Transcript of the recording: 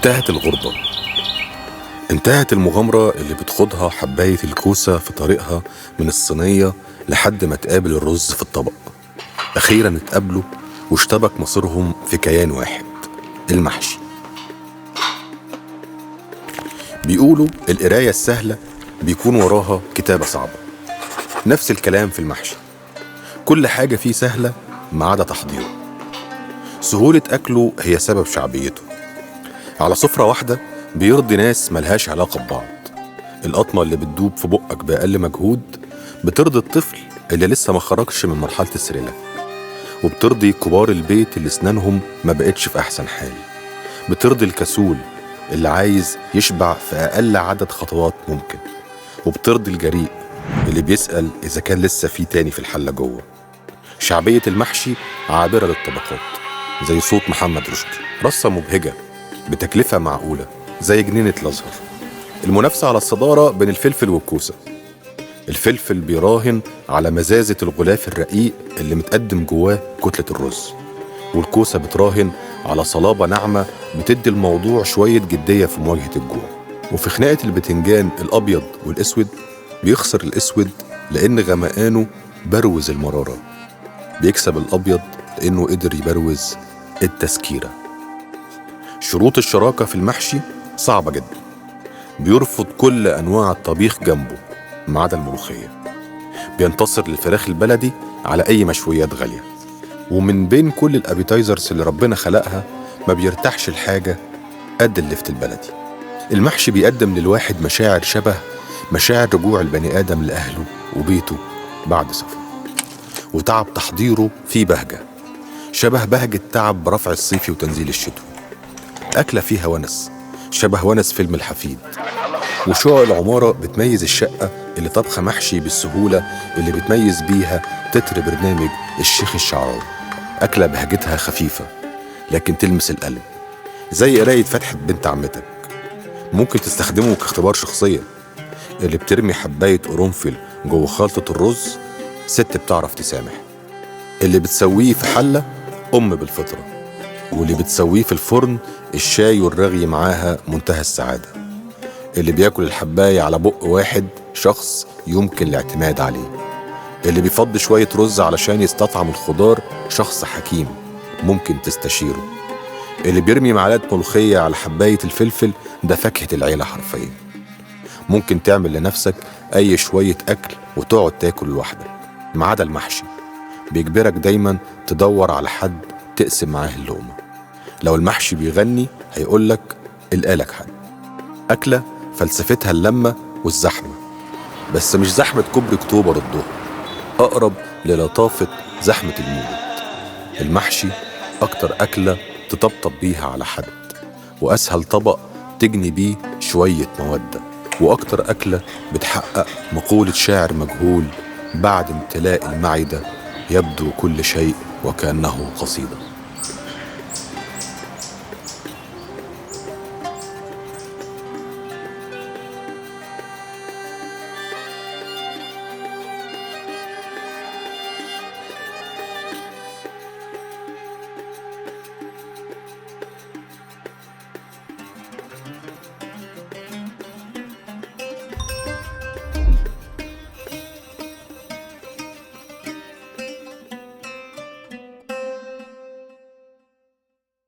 انتهت الغربة. انتهت المغامرة اللي بتخوضها حباية الكوسة في طريقها من الصينية لحد ما تقابل الرز في الطبق. أخيرا اتقابلوا واشتبك مصيرهم في كيان واحد، المحشي. بيقولوا القراية السهلة بيكون وراها كتابة صعبة. نفس الكلام في المحشي، كل حاجة فيه سهلة ما عدا تحضيره. سهولة أكله هي سبب شعبيته. على سفرة واحدة بيرضي ناس ملهاش علاقة ببعض. القطمة اللي بتدوب في بقك بأقل مجهود بترضي الطفل اللي لسه ما خرجش من مرحلة السريلة، وبترضي كبار البيت اللي اسنانهم ما بقتش في أحسن حال، بترضي الكسول اللي عايز يشبع في أقل عدد خطوات ممكن، وبترضي الجريء اللي بيسأل إذا كان لسه فيه تاني في الحلة جوه. شعبية المحشي عابرة للطبقات، زي صوت محمد رشدي، رصة مبهجة بتكلفة معقولة زي جنينة الأزهر. المنافسة على الصدارة بين الفلفل والكوسة. الفلفل بيراهن على مزازة الغلاف الرقيق اللي متقدم جواه كتلة الرز، والكوسة بتراهن على صلابة ناعمة بتدي الموضوع شوية جدية في مواجهة الجوع. وفي خناقة البتنجان الأبيض والأسود بيخسر الأسود لأن غمقانه بروز المرارة، بيكسب الأبيض لأنه قدر يبروز التسكيرة. شروط الشراكة في المحشي صعبة جدا. بيرفض كل أنواع الطبيخ جنبه ما عدا الملوخية. بينتصر للفراخ البلدي على أي مشويات غالية. ومن بين كل الأبيتايزرز اللي ربنا خلقها ما بيرتاحش الحاجة قد اللفت البلدي. المحشي بيقدم للواحد مشاعر شبه مشاعر رجوع البني آدم لأهله وبيته بعد سفر، وتعب تحضيره فيه بهجة شبه بهجة تعب برفع الصيفي وتنزيل الشتوي. أكلة فيها ونس شبه ونس فيلم الحفيد. وشقق العمارة بتميز الشقة اللي طبخة محشي بالسهولة اللي بتميز بيها تتر برنامج الشيخ الشعراوي. أكلة بهجتها خفيفة لكن تلمس القلب، زي قراية فتحة بنت عمتك. ممكن تستخدمه كاختبار شخصية. اللي بترمي حباية قرنفل جوه خلطة الرز ست بتعرف تسامح. اللي بتسويه في حلة أم بالفطرة، واللي بتسويه في الفرن الشاي والرغي معاها منتهى السعادة. اللي بياكل الحباية على بق واحد شخص يمكن الاعتماد عليه. اللي بيفضي شوية رز علشان يستطعم الخضار شخص حكيم ممكن تستشيره. اللي بيرمي معلقة ملوخية على حباية الفلفل ده فاكهة العيلة حرفيا. ممكن تعمل لنفسك أي شوية أكل وتقعد تاكل لوحدك ما عدا المحشي. بيجبرك دايما تدور على حد تقسم معاه اللقمة. لو المحشي بيغني هيقولك القالك حد. أكلة فلسفتها اللمة والزحمة، بس مش زحمة كوبري أكتوبر الظهر، أقرب للطافة زحمة المولد. المحشي أكتر أكلة تطبطب بيها على حد، وأسهل طبق تجني بيه شوية مودة، وأكتر أكلة بتحقق مقولة شاعر مجهول: بعد امتلاء المعدة يبدو كل شيء وكأنه قصيدة.